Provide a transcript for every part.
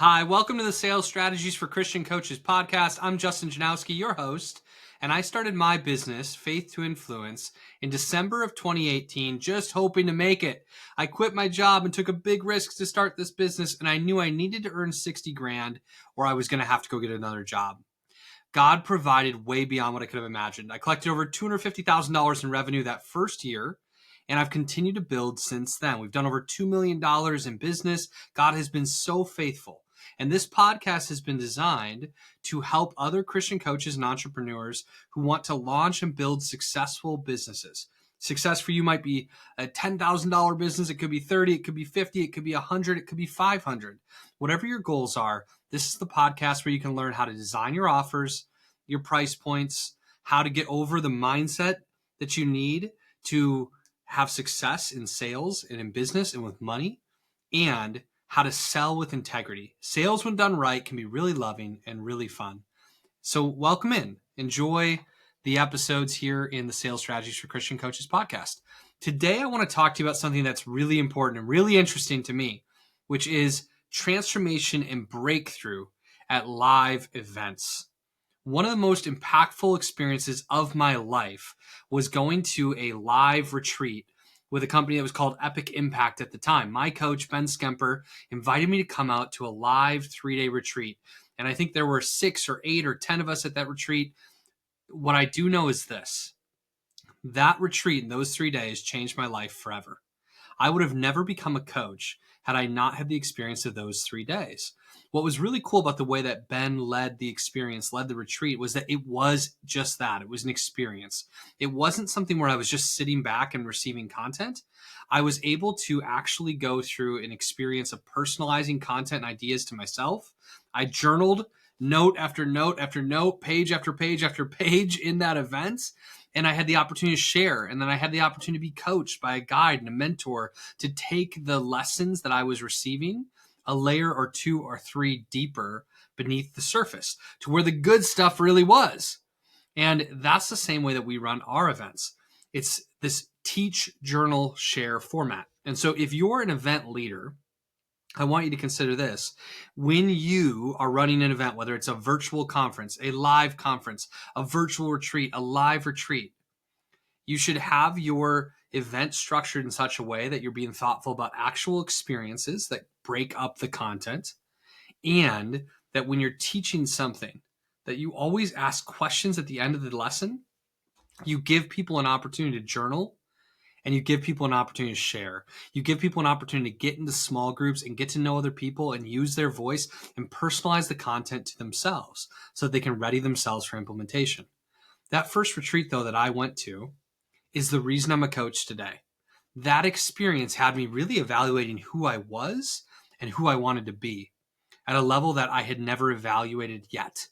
Hi, welcome to the Sales Strategies for Christian Coaches podcast. I'm Justin Janowski, your host, and I started my business, Faith to Influence, in December of 2018, just hoping to make it. I quit my job and took a big risk to start this business, and I knew I needed to earn 60 grand or I was going to have to go get another job. God provided way beyond what I could have imagined. I collected over $250,000 in revenue that first year, and I've continued to build since then. We've done over $2 million in business. God has been so faithful. And this podcast has been designed to help other Christian coaches and entrepreneurs who want to launch and build successful businesses. Success for you might be a $10,000 business. It could be 30, it could be 50, it could be 100, it could be 500. Whatever your goals are, this is the podcast where you can learn how to design your offers, your price points, how to get over the mindset that you need to have success in sales and in business and with money, and how to sell with integrity. Sales, when done right, can be really loving and really fun. So welcome in. Enjoy the episodes here in the Sales Strategies for Christian Coaches podcast. Today, I want to talk to you about something that's really important and really interesting to me, which is transformation and breakthrough at live events. One of the most impactful experiences of my life was going to a live retreat with a company that was called Epic Impact at the time. My coach, Ben Skemper, invited me to come out to a live 3-day retreat. And I think there were 6 or 8 or 10 of us at that retreat. What I do know is this: that retreat in those 3 days changed my life forever. I would have never become a coach had I not had the experience of those 3 days. What was really cool about the way that Ben led the experience, led the retreat, was that it was just that. It was an experience. It wasn't something where I was just sitting back and receiving content. I was able to actually go through an experience of personalizing content and ideas to myself. I journaled note after note after note, page after page after page in that event. And I had the opportunity to share. And then I had the opportunity to be coached by a guide and a mentor to take the lessons that I was receiving a layer or 2 or 3 deeper beneath the surface to where the good stuff really was. And that's the same way that we run our events. It's this teach, journal, share format. And so if you're an event leader, I want you to consider this. When you are running an event, whether it's a virtual conference, a live conference, a virtual retreat, a live retreat, you should have your event structured in such a way that you're being thoughtful about actual experiences that break up the content, and that when you're teaching something, that you always ask questions at the end of the lesson. You give people an opportunity to journal, and you give people an opportunity to share. You give people an opportunity to get into small groups and get to know other people and use their voice and personalize the content to themselves so that they can ready themselves for implementation. That first retreat, though, that I went to is the reason I'm a coach today. That experience had me really evaluating who I was and who I wanted to be at a level that I had never evaluated yet.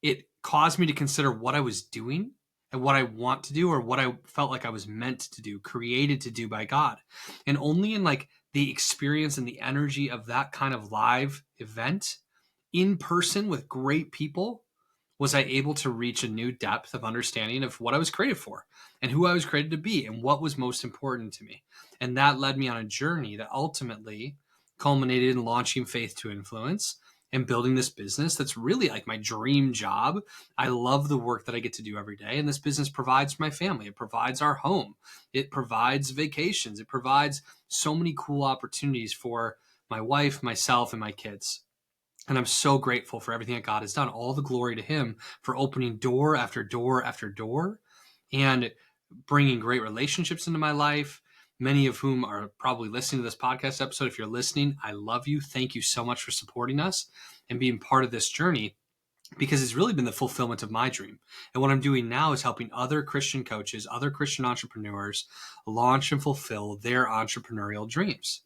It caused me to consider what I was doing and what I want to do, or what I felt like I was meant to do, created to do by God. And only in the experience and the energy of that kind of live event in person with great people was I able to reach a new depth of understanding of what I was created for and who I was created to be and what was most important to me. And that led me on a journey that ultimately culminated in launching Faith to Influence and building this business that's really like my dream job. I love the work that I get to do every day. And this business provides for my family. It provides our home. It provides vacations. It provides so many cool opportunities for my wife, myself, and my kids. And I'm so grateful for everything that God has done. All the glory to him for opening door after door after door and bringing great relationships into my life, many of whom are probably listening to this podcast episode. If you're listening, I love you. Thank you so much for supporting us and being part of this journey, because it's really been the fulfillment of my dream. And what I'm doing now is helping other Christian coaches, other Christian entrepreneurs launch and fulfill their entrepreneurial dreams.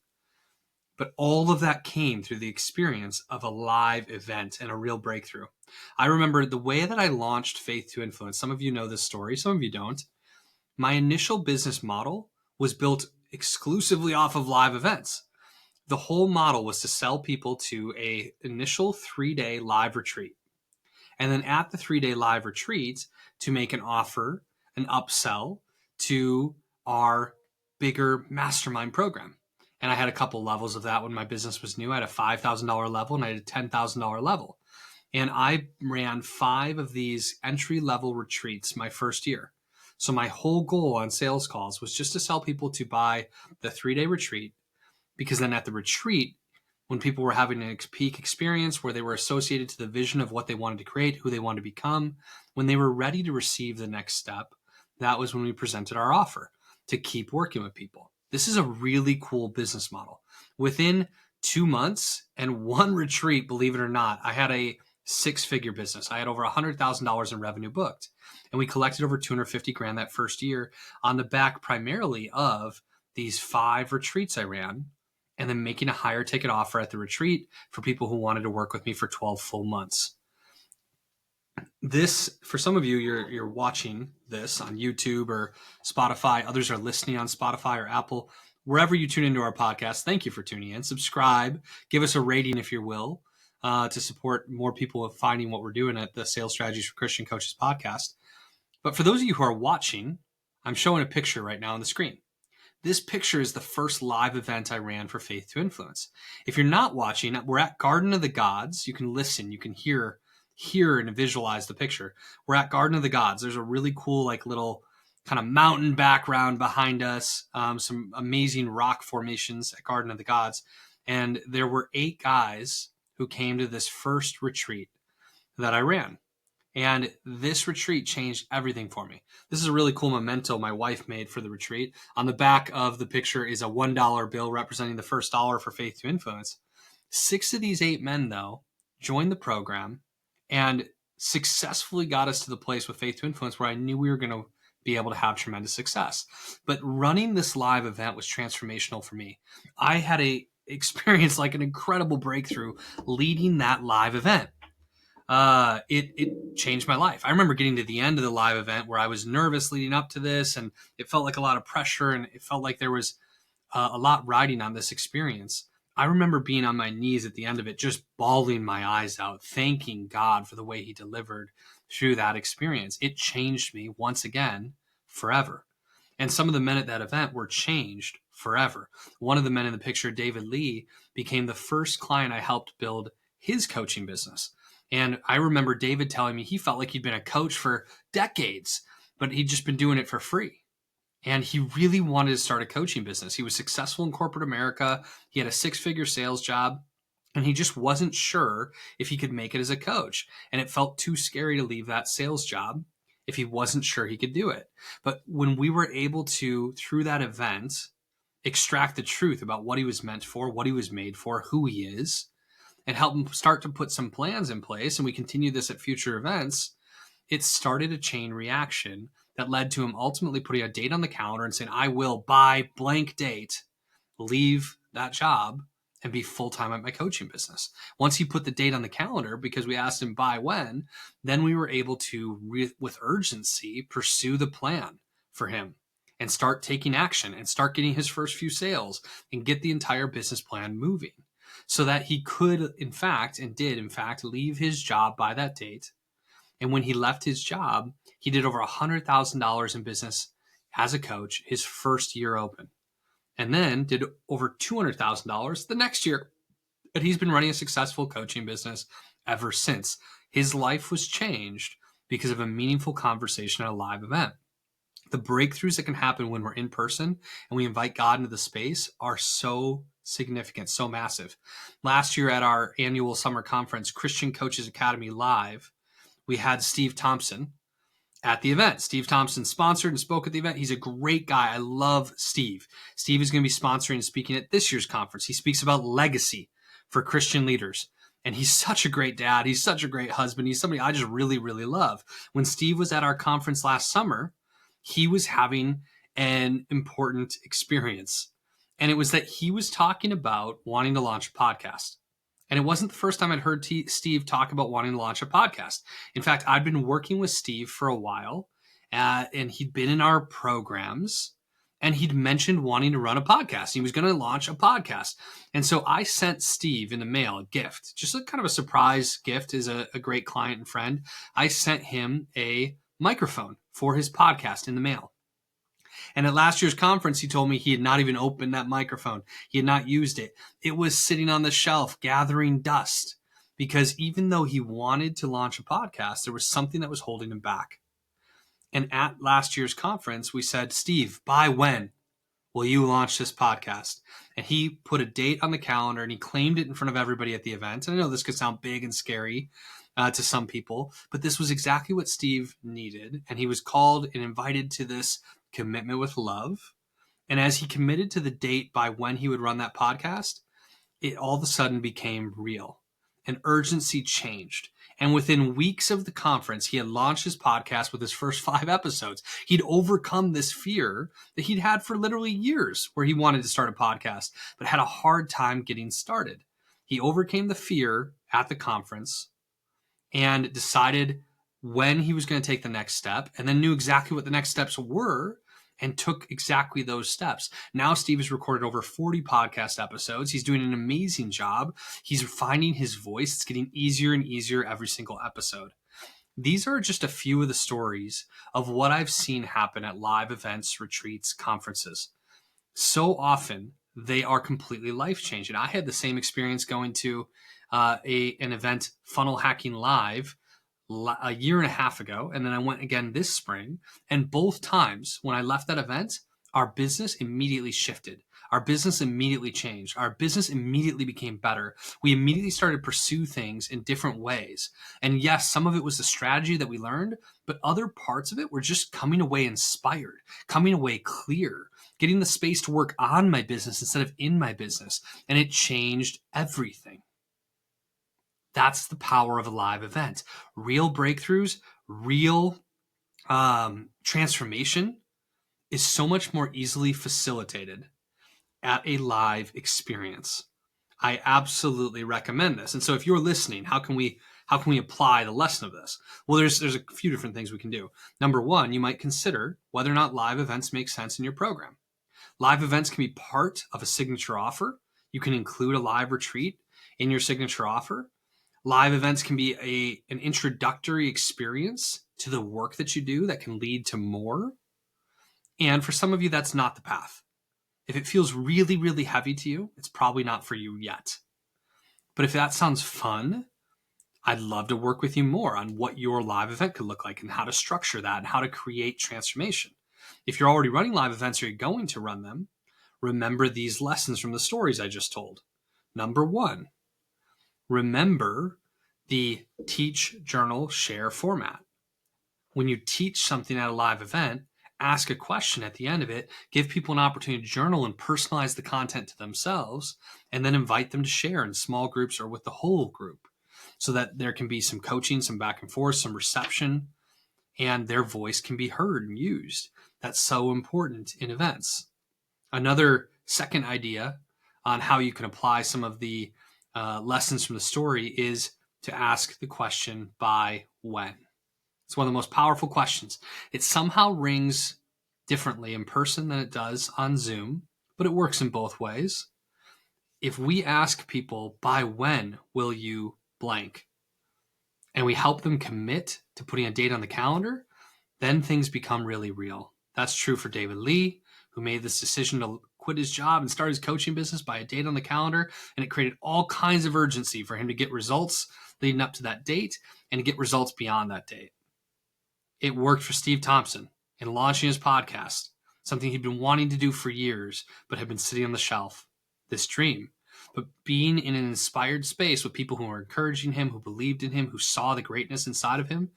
But all of that came through the experience of a live event and a real breakthrough. I remember the way that I launched Faith to Influence. Some of you know this story, some of you don't. My initial business model was built exclusively off of live events. The whole model was to sell people to an initial 3-day live retreat. And then at the 3-day live retreat, to make an offer, an upsell to our bigger mastermind program. And I had a couple levels of that when my business was new. I had a $5,000 level and I had a $10,000 level. And I ran 5 of these entry level retreats my first year. So my whole goal on sales calls was just to sell people to buy the 3-day retreat, because then at the retreat, when people were having a peak experience where they were associated to the vision of what they wanted to create, who they wanted to become, when they were ready to receive the next step, that was when we presented our offer to keep working with people. This is a really cool business model. Within 2 months and 1 retreat, believe it or not, I had a 6-figure business. I had over $100,000 in revenue booked, and we collected over 250 grand that first year on the back primarily of these 5 retreats I ran, and then making a higher ticket offer at the retreat for people who wanted to work with me for 12 full months. This, for some of you, you're watching this on YouTube or Spotify. Others are listening on Spotify or Apple. Wherever you tune into our podcast, thank you for tuning in. Subscribe, give us a rating if you will, to support more people finding what we're doing at the Sales Strategies for Christian Coaches podcast. But for those of you who are watching, I'm showing a picture right now on the screen. This picture is the first live event I ran for Faith to Influence. If you're not watching, we're at Garden of the Gods. You can listen, you can hear and visualize the picture. We're at Garden of the Gods. There's a really cool, like, little kind of mountain background behind us, some amazing rock formations at Garden of the Gods. And there were 8 guys who came to this first retreat that I ran. And this retreat changed everything for me. This is a really cool memento my wife made for the retreat. On the back of the picture is a $1 bill representing the first dollar for Faith to Influence. 6 of these 8 men, though, joined the program and successfully got us to the place with Faith to Influence where I knew we were going to be able to have tremendous success. But running this live event was transformational for me. I had experienced like an incredible breakthrough leading that live event. It changed my life. I remember getting to the end of the live event where I was nervous leading up to this, and it felt like a lot of pressure, and it felt like there was a lot riding on this experience. I remember being on my knees at the end of it, just bawling my eyes out, thanking God for the way he delivered through that experience. It changed me once again forever. And some of the men at that event were changed forever. One of the men in the picture, David Lee, became the first client I helped build his coaching business. And I remember David telling me he felt like he'd been a coach for decades, but he'd just been doing it for free. And he really wanted to start a coaching business. He was successful in corporate America. He had a 6-figure sales job, and he just wasn't sure if he could make it as a coach. And it felt too scary to leave that sales job if he wasn't sure he could do it. But when we were able to, through that event, extract the truth about what he was meant for, what he was made for, who he is, and help him start to put some plans in place, and we continue this at future events, it started a chain reaction that led to him ultimately putting a date on the calendar and saying, I will, by blank date, leave that job and be full-time at my coaching business. Once he put the date on the calendar, because we asked him by when, then we were able to, with urgency, pursue the plan for him and start taking action and start getting his first few sales and get the entire business plan moving, so that he could, in fact, and did, in fact, leave his job by that date. And when he left his job, he did over $100,000 in business as a coach his first year open, and then did over $200,000 the next year. And he's been running a successful coaching business ever since. His life was changed because of a meaningful conversation at a live event. The breakthroughs that can happen when we're in person and we invite God into the space are so significant, so massive. Last year at our annual summer conference, Christian Coaches Academy Live, we had Steve Thompson at the event. Steve Thompson sponsored and spoke at the event. He's a great guy. I love Steve. Steve is going to be sponsoring and speaking at this year's conference. He speaks about legacy for Christian leaders. And he's such a great dad. He's such a great husband. He's somebody I just really, really love. When Steve was at our conference last summer, he was having an important experience. And it was that he was talking about wanting to launch a podcast. And it wasn't the first time I'd heard Steve talk about wanting to launch a podcast. In fact, I'd been working with Steve for a while, and he'd been in our programs, and he'd mentioned wanting to run a podcast. He was going to launch a podcast. And so I sent Steve in the mail a gift, just a kind of a surprise gift. As a great client and friend, I sent him a microphone for his podcast in the mail. And at last year's conference, he told me he had not even opened that microphone. He had not used it. It was sitting on the shelf gathering dust because even though he wanted to launch a podcast, there was something that was holding him back. And at last year's conference, we said, Steve, by when will you launch this podcast? And he put a date on the calendar and he claimed it in front of everybody at the event. And I know this could sound big and scary to some people, but this was exactly what Steve needed. And he was called and invited to this commitment with love. And as he committed to the date by when he would run that podcast, it all of a sudden became real. An urgency changed. And within weeks of the conference, he had launched his podcast with his first 5 episodes. He'd overcome this fear that he'd had for literally years where he wanted to start a podcast, but had a hard time getting started. He overcame the fear at the conference and decided when he was going to take the next step, and then knew exactly what the next steps were and took exactly those steps. Now Steve has recorded over 40 podcast episodes. He's doing an amazing job. He's finding his voice. It's getting easier and easier every single episode. These are just a few of the stories of what I've seen happen at live events, retreats, conferences. So often they are completely life-changing. I had the same experience going to an event, Funnel Hacking Live, a year and a half ago, and then I went again this spring. And both times when I left that event, our business immediately shifted. Our business immediately changed. Our business immediately became better. We immediately started to pursue things in different ways. And yes, some of it was the strategy that we learned, but other parts of it were just coming away inspired, coming away clear, getting the space to work on my business instead of in my business. And it changed everything. That's the power of a live event. Real breakthroughs, real transformation is so much more easily facilitated at a live experience. I absolutely recommend this. And so if you're listening, how can we apply the lesson of this? Well, there's a few different things we can do. Number one, you might consider whether or not live events make sense in your program. Live events can be part of a signature offer. You can include a live retreat in your signature offer. Live events can be an introductory experience to the work that you do that can lead to more. And for some of you, that's not the path. If it feels really, really heavy to you, it's probably not for you yet. But if that sounds fun, I'd love to work with you more on what your live event could look like and how to structure that and how to create transformation. If you're already running live events or you're going to run them, remember these lessons from the stories I just told. Number one, remember the teach, journal, share format. When you teach something at a live event, ask a question at the end of it, give people an opportunity to journal and personalize the content to themselves, and then invite them to share in small groups or with the whole group so that there can be some coaching, some back and forth, some reception, and their voice can be heard and used. That's so important in events. Another second idea on how you can apply some of the lessons from the story is to ask the question, by when? It's one of the most powerful questions. It somehow rings differently in person than it does on Zoom, but it works in both ways. If we ask people, by when will you blank? And we help them commit to putting a date on the calendar, then things become really real. That's true for David Lee, who made this decision to quit his job and start his coaching business by a date on the calendar. And it created all kinds of urgency for him to get results leading up to that date and to get results beyond that date. It worked for Steve Thompson in launching his podcast, something he'd been wanting to do for years, but had been sitting on the shelf, this dream. But being in an inspired space with people who were encouraging him, who believed in him, who saw the greatness inside of him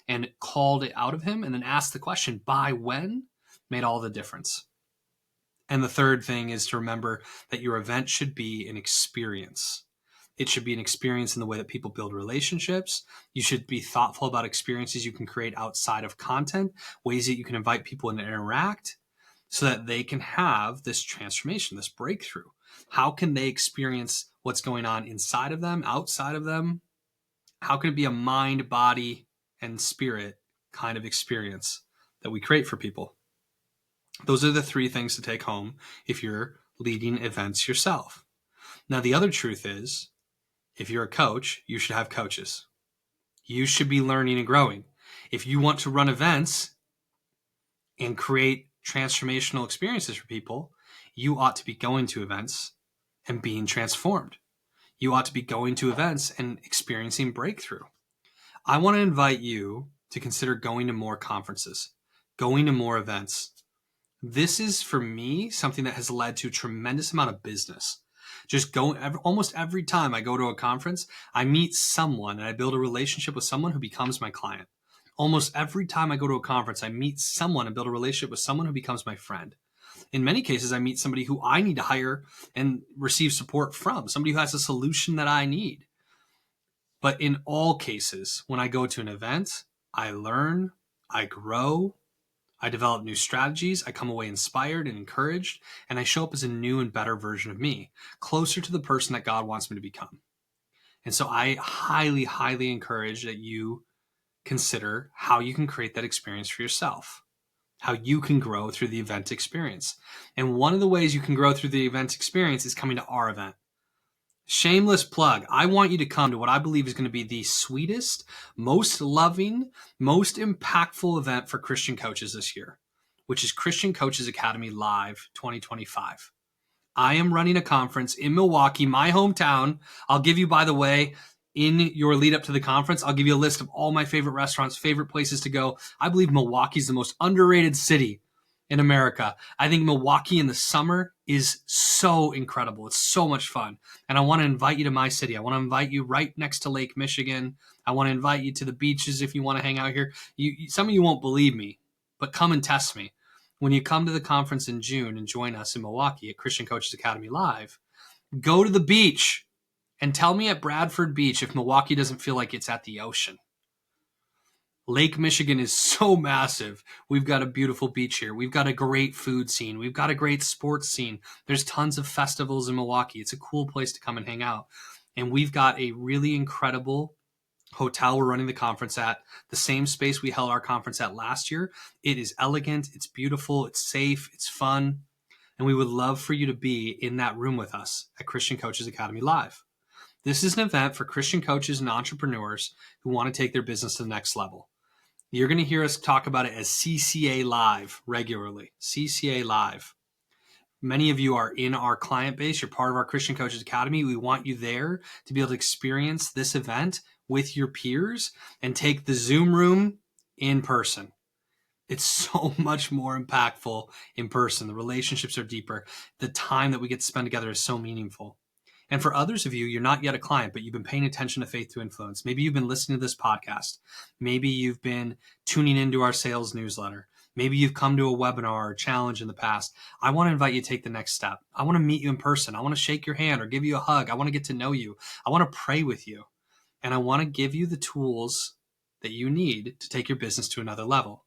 and called it out of him, and then asked the question, by when, made all the difference. And the third thing is to remember that your event should be an experience. It should be an experience in the way that people build relationships. You should be thoughtful about experiences you can create outside of content, ways that you can invite people and interact so that they can have this transformation, this breakthrough. How can they experience what's going on inside of them, outside of them? How can it be a mind, body, and spirit kind of experience that we create for people? Those are the 3 things to take home if you're leading events yourself. Now, the other truth is, if you're a coach, you should have coaches. You should be learning and growing. If you want to run events and create transformational experiences for people, you ought to be going to events and being transformed. You ought to be going to events and experiencing breakthrough. I want to invite you to consider going to more conferences, going to more events. This is, for me, something that has led to a tremendous amount of business. Just almost every time I go to a conference, I meet someone and I build a relationship with someone who becomes my client. Almost every time I go to a conference, I meet someone and build a relationship with someone who becomes my friend. In many cases, I meet somebody who I need to hire and receive support from, somebody who has a solution that I need. But in all cases, when I go to an event, I learn, I grow, I develop new strategies, I come away inspired and encouraged, and I show up as a new and better version of me, closer to the person that God wants me to become. And so I highly, highly encourage that you consider how you can create that experience for yourself, how you can grow through the event experience. And one of the ways you can grow through the event experience is coming to our event. Shameless plug. I want you to come to what I believe is going to be the sweetest, most loving, most impactful event for Christian coaches this year, which is Christian Coaches Academy Live 2025. I am running a conference in Milwaukee, my hometown. I'll give you, by the way, in your lead up to the conference, I'll give you a list of all my favorite restaurants, favorite places to go. I believe Milwaukee is the most underrated city in America. I think Milwaukee in the summer is so incredible. It's so much fun. And I want to invite you to my city. I want to invite you right next to Lake Michigan. I want to invite you to the beaches if you want to hang out here. Some of you won't believe me, but come and test me. When you come to the conference in June and join us in Milwaukee at Christian Coaches Academy Live, go to the beach and tell me at Bradford Beach if Milwaukee doesn't feel like it's at the ocean. Lake Michigan is so massive. We've got a beautiful beach here. We've got a great food scene. We've got a great sports scene. There's tons of festivals in Milwaukee. It's a cool place to come and hang out. And we've got a really incredible hotel we're running the conference at, the same space we held our conference at last year. It is elegant, it's beautiful, it's safe, it's fun, and we would love for you to be in that room with us at Christian Coaches Academy Live. This is an event for Christian coaches and entrepreneurs who want to take their business to the next level. You're going to hear us talk about it as CCA Live regularly. CCA Live. Many of you are in our client base. You're part of our Christian Coaches Academy. We want you there to be able to experience this event with your peers and take the Zoom room in person. It's so much more impactful in person. The relationships are deeper. The time that we get to spend together is so meaningful. And for others of you, you're not yet a client, but you've been paying attention to Faith to Influence. Maybe you've been listening to this podcast. Maybe you've been tuning into our sales newsletter. Maybe you've come to a webinar or challenge in the past. I want to invite you to take the next step. I want to meet you in person. I want to shake your hand or give you a hug. I want to get to know you. I want to pray with you. And I want to give you the tools that you need to take your business to another level.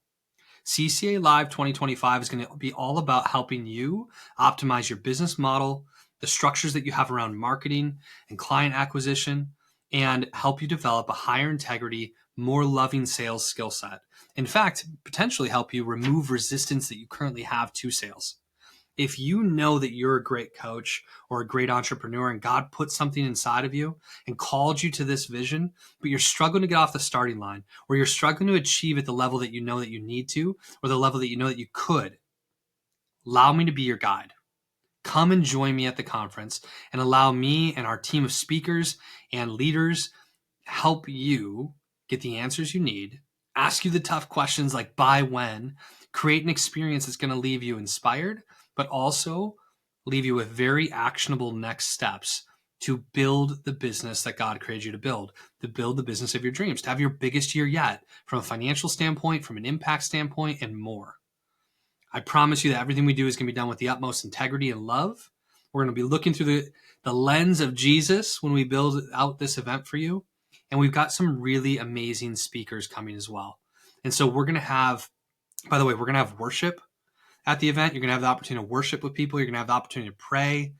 CCA Live 2025 is going to be all about helping you optimize your business model, the structures that you have around marketing and client acquisition, and help you develop a higher integrity, more loving sales skill set. In fact, potentially help you remove resistance that you currently have to sales. If you know that you're a great coach or a great entrepreneur and God put something inside of you and called you to this vision, but you're struggling to get off the starting line, or you're struggling to achieve at the level that you know that you need to, or the level that you know that you could, allow me to be your guide. Come and join me at the conference and allow me and our team of speakers and leaders help you get the answers you need, ask you the tough questions like buy when, create an experience that's going to leave you inspired, but also leave you with very actionable next steps to build the business that God created you to build the business of your dreams, to have your biggest year yet from a financial standpoint, from an impact standpoint, and more. I promise you that everything we do is going to be done with the utmost integrity and love. We're going to be looking through the lens of Jesus when we build out this event for you. And we've got some really amazing speakers coming as well. And so we're going to have, by the way, we're going to have worship at the event. You're going to have the opportunity to worship with people. You're going to have the opportunity to pray.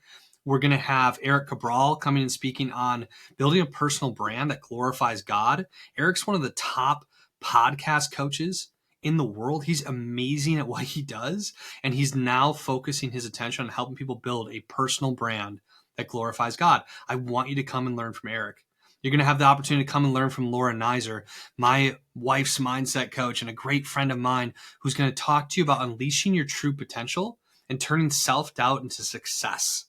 We're going to have Eric Cabral coming and speaking on building a personal brand that glorifies God. Eric's one of the top podcast coaches in the world. He's amazing at what he does. And he's now focusing his attention on helping people build a personal brand that glorifies God. I want you to come and learn from Eric. You're going to have the opportunity to come and learn from Laura Nizer, my wife's mindset coach and a great friend of mine, who's going to talk to you about unleashing your true potential and turning self-doubt into success.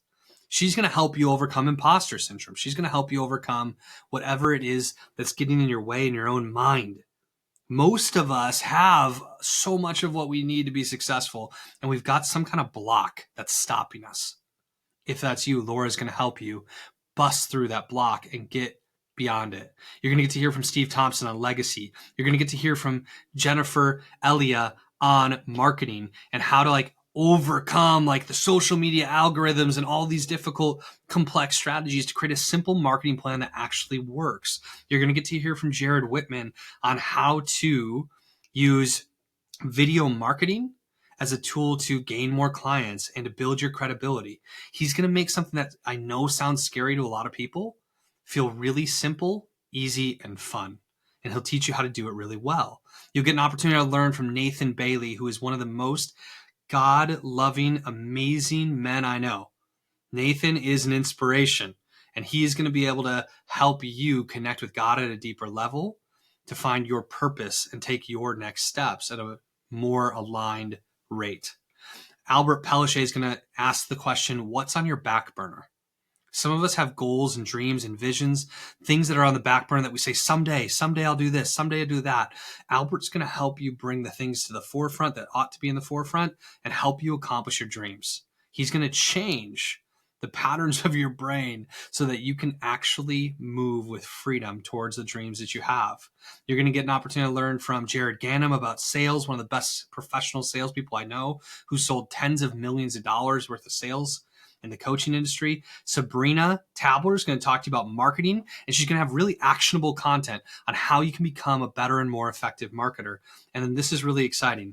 She's going to help you overcome imposter syndrome. She's going to help you overcome whatever it is that's getting in your way in your own mind. Most of us have so much of what we need to be successful, and we've got some kind of block that's stopping us. If that's you, Laura's going to help you bust through that block and get beyond it. You're going to get to hear from Steve Thompson on legacy. You're going to get to hear from Jennifer Elia on marketing and how to overcome the social media algorithms and all these difficult, complex strategies to create a simple marketing plan that actually works. You're going to get to hear from Jared Whitman on how to use video marketing as a tool to gain more clients and to build your credibility. He's going to make something that I know sounds scary to a lot of people feel really simple, easy, and fun. And he'll teach you how to do it really well. You'll get an opportunity to learn from Nathan Bailey, who is one of the most God-loving, amazing men I know. Nathan is an inspiration, and he is going to be able to help you connect with God at a deeper level to find your purpose and take your next steps at a more aligned rate. Albert Pellichet is going to ask the question, what's on your back burner? Some of us have goals and dreams and visions, things that are on the back burner that we say, someday I'll do this, someday I'll do that. Albert's going to help you bring the things to the forefront that ought to be in the forefront and help you accomplish your dreams. He's going to change the patterns of your brain so that you can actually move with freedom towards the dreams that you have. You're going to get an opportunity to learn from Jared Ganem about sales, one of the best professional salespeople I know, who sold tens of millions of dollars worth of sales in the coaching industry. Sabrina Tabler is going to talk to you about marketing, and she's going to have really actionable content on how you can become a better and more effective marketer. And then this is really exciting.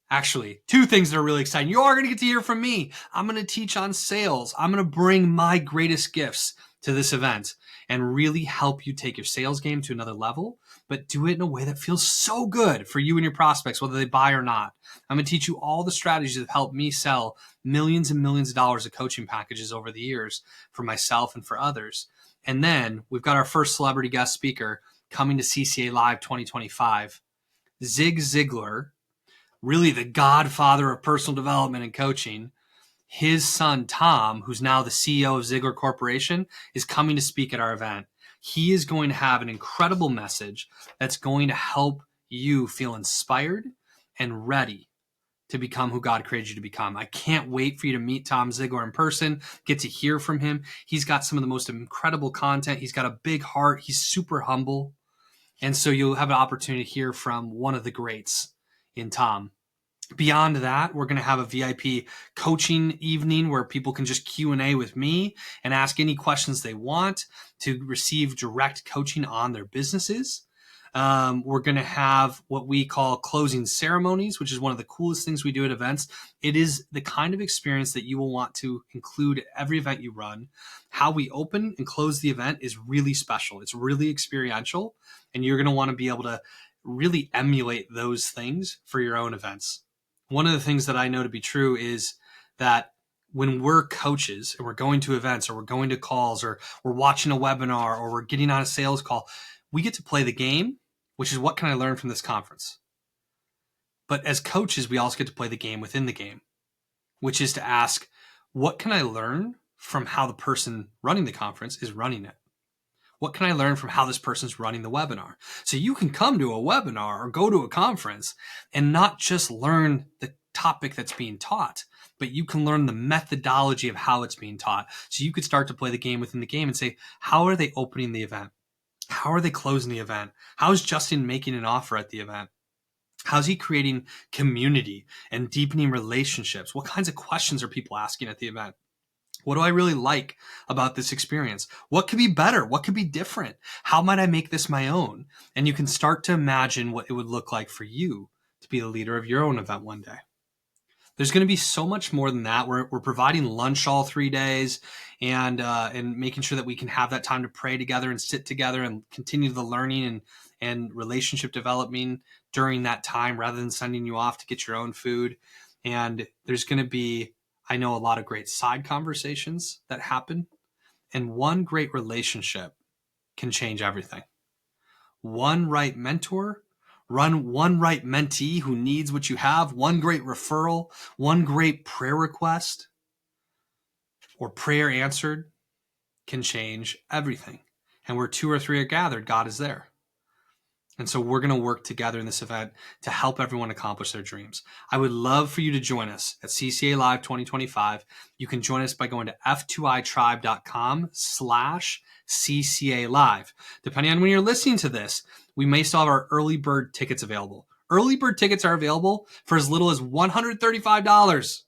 Actually, two things that are really exciting. You are going to get to hear from me. I'm going to teach on sales. I'm going to bring my greatest gifts to this event and really help you take your sales game to another level, but do it in a way that feels so good for you and your prospects, whether they buy or not. I'm going to teach you all the strategies that have helped me sell millions and millions of dollars of coaching packages over the years for myself and for others. And then we've got our first celebrity guest speaker coming to CCA Live 2025, Zig Ziglar, really the godfather of personal development and coaching. His son, Tom, who's now the CEO of Ziglar Corporation, is coming to speak at our event. He is going to have an incredible message that's going to help you feel inspired and ready to become who God created you to become. I can't wait for you to meet Tom Ziglar in person, get to hear from him. He's got some of the most incredible content. He's got a big heart. He's super humble. And so you'll have an opportunity to hear from one of the greats in Tom. Beyond that, we're going to have a VIP coaching evening where people can just Q&A with me and ask any questions they want to receive direct coaching on their businesses. We're going to have what we call closing ceremonies, which is one of the coolest things we do at events. It is the kind of experience that you will want to include at every event you run. How we open and close the event is really special. It's really experiential, and you're going to want to be able to really emulate those things for your own events. One of the things that I know to be true is that when we're coaches and we're going to events or we're going to calls or we're watching a webinar or we're getting on a sales call, we get to play the game, which is what can I learn from this conference? But as coaches, we also get to play the game within the game, which is to ask, what can I learn from how the person running the conference is running it? What can I learn from how this person's running the webinar? So you can come to a webinar or go to a conference and not just learn the topic that's being taught, but you can learn the methodology of how it's being taught. So you could start to play the game within the game and say, how are they opening the event? How are they closing the event? How is Justin making an offer at the event? How's he creating community and deepening relationships? What kinds of questions are people asking at the event? What do I really like about this experience? What could be better? What could be different? How might I make this my own? And you can start to imagine what it would look like for you to be the leader of your own event one day. There's going to be so much more than that. We're providing lunch all 3 days and making sure that we can have that time to pray together and sit together and continue the learning and relationship developing during that time rather than sending you off to get your own food. And there's going to be, I know, a lot of great side conversations that happen. And one great relationship can change everything. One right mentor, one right mentee who needs what you have, one great referral, one great prayer request or prayer answered can change everything. And where two or three are gathered, God is there. And so we're going to work together in this event to help everyone accomplish their dreams. I would love for you to join us at CCA Live 2025. You can join us by going to f2itribe.com/CCA Live. Depending on when you're listening to this, we may still have our early bird tickets available. Early bird tickets are available for as little as $135.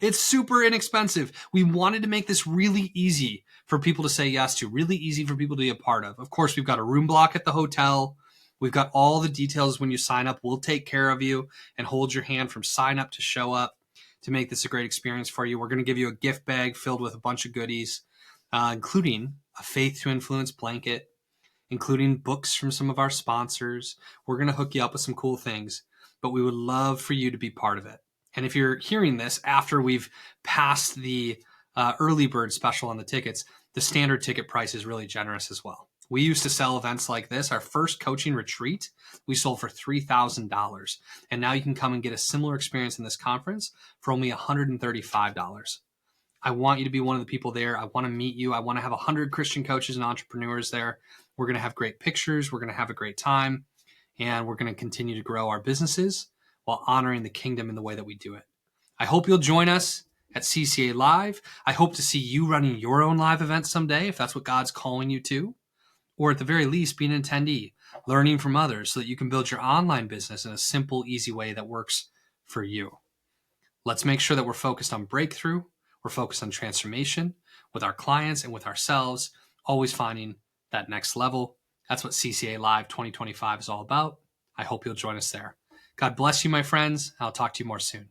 It's super inexpensive. We wanted to make this really easy for people to say yes to, really easy for people to be a part of. Of course, we've got a room block at the hotel. We've got all the details when you sign up. We'll take care of you and hold your hand from sign up to show up to make this a great experience for you. We're going to give you a gift bag filled with a bunch of goodies, including a Faith to Influence blanket, including books from some of our sponsors. We're going to hook you up with some cool things, but we would love for you to be part of it. And if you're hearing this after we've passed the early bird special on the tickets, the standard ticket price is really generous as well. We used to sell events like this. Our first coaching retreat, we sold for $3,000. And now you can come and get a similar experience in this conference for only $135. I want you to be one of the people there. I want to meet you. I want to have 100 Christian coaches and entrepreneurs there. We're going to have great pictures. We're going to have a great time. And we're going to continue to grow our businesses while honoring the kingdom in the way that we do it. I hope you'll join us at CCA Live. I hope to see you running your own live event someday, if that's what God's calling you to, or at the very least, being an attendee, learning from others so that you can build your online business in a simple, easy way that works for you. Let's make sure that we're focused on breakthrough. We're focused on transformation with our clients and with ourselves, always finding that next level. That's what CCA Live 2025 is all about. I hope you'll join us there. God bless you, my friends. I'll talk to you more soon.